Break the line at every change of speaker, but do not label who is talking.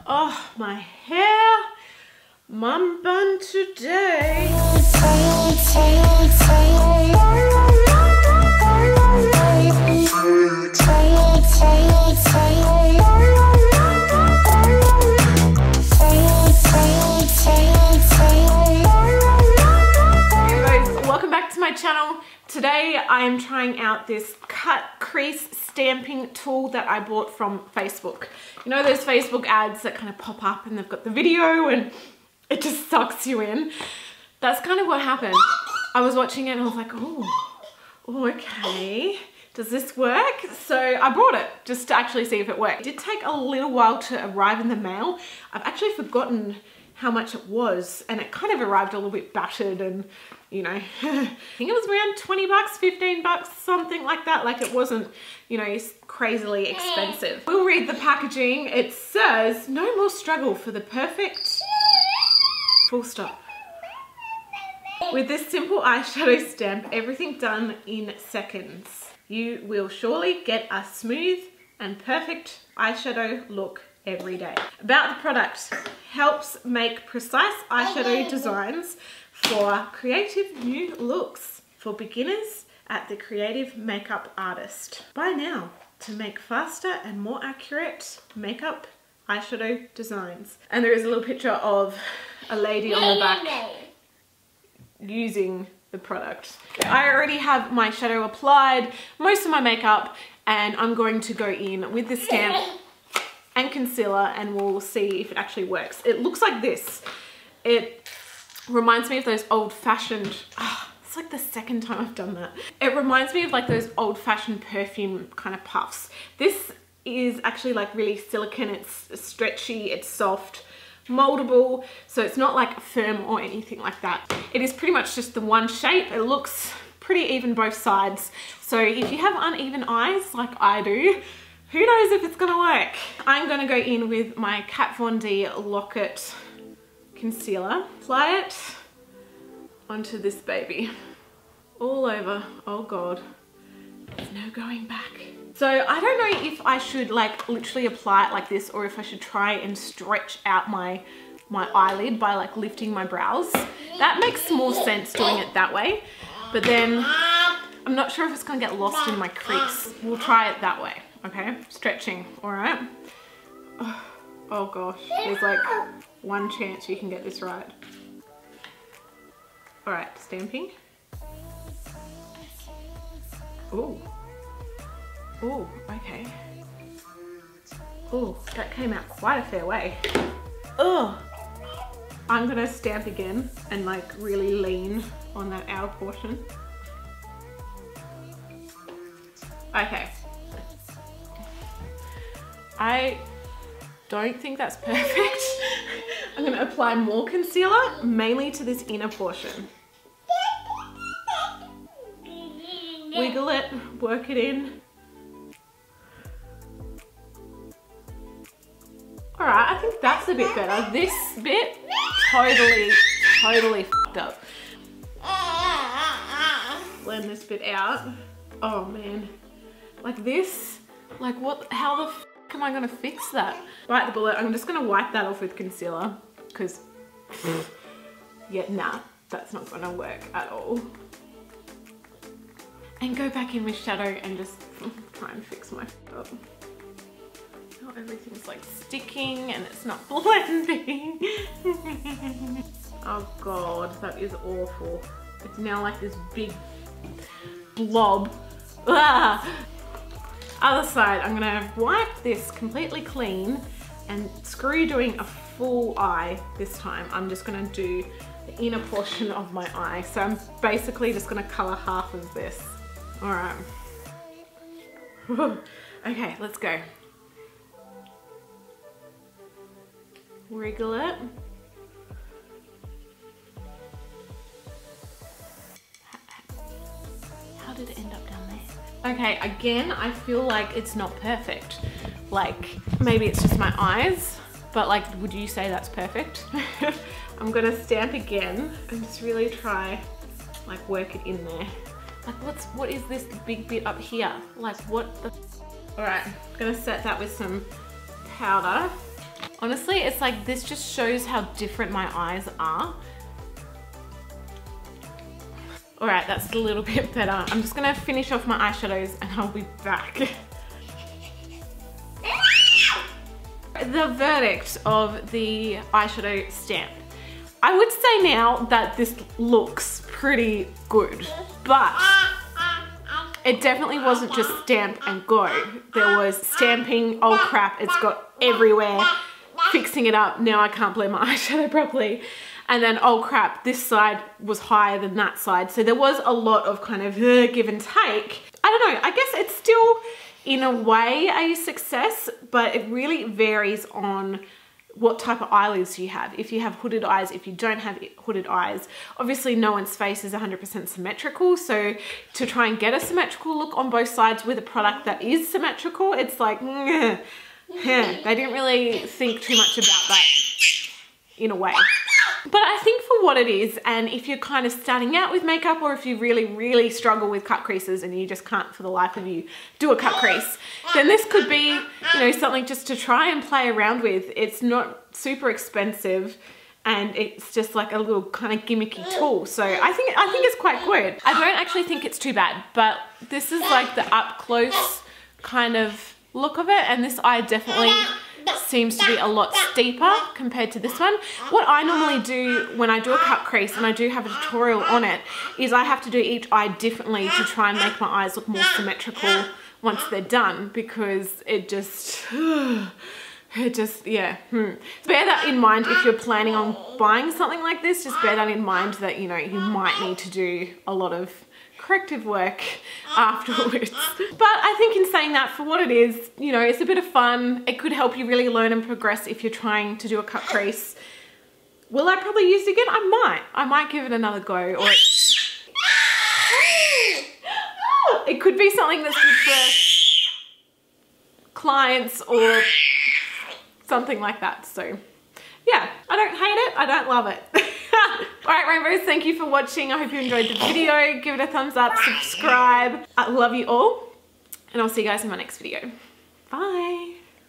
Oh, my hair, mum bun today. Welcome back to my channel. Today I am trying out this cut crease stamping tool that I bought from Facebook. You know those Facebook ads that kind of pop up and they've got the video and it just sucks you in? That's kind of what happened. I was watching it and I was like, oh, okay. Does this work? So I brought it just to actually see if it worked. It did take a little while to arrive in the mail. I've actually forgotten how much it was and it kind of arrived a little bit battered and you know, I think it was around 20 bucks, 15 bucks, something like that. Like it wasn't, you know, crazily expensive. We'll read the packaging. It says, no more struggle for the perfect, full stop. With this simple eyeshadow stamp, everything done in seconds. You will surely get a smooth and perfect eyeshadow look every day. About the product, helps make precise eyeshadow designs for creative new looks for beginners at the creative makeup artist. Buy now to make faster and more accurate makeup eyeshadow designs. And there is a little picture of a lady on the back using the product. I already have my shadow applied, most of my makeup, and I'm going to go in with the stamp and concealer and we'll see if it actually works. It looks like this. It reminds me of those old-fashioned, it's like the second time I've done that. It reminds me of like those old-fashioned perfume kind of puffs. This is actually like really silicone, it's stretchy, it's soft, moldable, so it's not like firm or anything like that. It is pretty much just the one shape. It looks pretty even both sides. So if you have uneven eyes like I do, who knows if it's gonna work. I'm gonna go in with my Kat Von D Lock-It concealer. Apply it onto this baby. All over. Oh God. There's no going back. So I don't know if I should like literally apply it like this or if I should try and stretch out my eyelid by like lifting my brows. That makes more sense doing it that way. But then I'm not sure if it's gonna get lost in my crease. We'll try it that way. Okay, stretching, all right. Oh gosh, there's like one chance you can get this right. All right, stamping. Ooh, ooh, okay. Ooh, that came out quite a fair way. Ugh. I'm gonna stamp again and like really lean on that outer portion. Okay. I don't think that's perfect. I'm gonna apply more concealer, mainly to this inner portion. Wiggle it, work it in. All right, I think that's a bit better. This bit, totally fucked up. Blend this bit out. Oh man, like this, like what, how the f am I gonna fix that? Bite the bullet. I'm just gonna wipe that off with concealer because yeah, nah, that's not gonna work at all. And go back in with shadow and just try and fix my up. Now everything's like sticking and it's not blending. Oh God, that is awful. It's now like this big blob. Ah! Other side, I'm gonna wipe this completely clean and screw doing a full eye this time. I'm just gonna do the inner portion of my eye. So I'm basically just gonna color half of this. All right. Okay, let's go. Wriggle it. How did it end up down there? Okay, again, I feel like it's not perfect. Like, maybe it's just my eyes, but like, would you say that's perfect? I'm gonna stamp again and just really try, like, work it in there. Like, what is this big bit up here? Like, what the? All right, I'm gonna set that with some powder. Honestly, it's like, this just shows how different my eyes are. All right, that's a little bit better. I'm just gonna finish off my eyeshadows and I'll be back. The verdict of the eyeshadow stamp. I would say now that this looks pretty good, but it definitely wasn't just stamp and go. There was stamping, oh crap, it's got everywhere, fixing it up, now I can't blend my eyeshadow properly. And then, oh crap, this side was higher than that side. So there was a lot of kind of give and take. I don't know, I guess it's still in a way a success, but it really varies on what type of eyelids you have. If you have hooded eyes, if you don't have hooded eyes. Obviously no one's face is 100% symmetrical, so to try and get a symmetrical look on both sides with a product that is symmetrical, it's like, they didn't really think too much about that in a way. But I think for what it is, and if you're kind of starting out with makeup, or if you really struggle with cut creases and you just can't for the life of you do a cut crease, then this could be, you know, something just to try and play around with. It's not super expensive and it's just like a little kind of gimmicky tool. So I think it's quite good. I don't actually think it's too bad, but this is like the up close kind of look of it, and this eye definitely seems to be a lot steeper compared to this one. What I normally do when I do a cut crease, and I do have a tutorial on it, is I have to do each eye differently to try and make my eyes look more symmetrical once they're done, because it just, yeah. Bear that in mind if you're planning on buying something like this. Just bear that in mind that, you know, you might need to do a lot of corrective work afterwards. But I think in saying that, for what it is, you know, it's a bit of fun. It could help you really learn and progress if you're trying to do a cut crease. Will I probably use it again? I might give it another go. Or it could be something that's good for clients or something like that. So yeah, I don't hate it, I don't love it. Alright rainbows, thank you for watching. I hope you enjoyed the video. Give it a thumbs up, subscribe. I love you all, and I'll see you guys in my next video. Bye.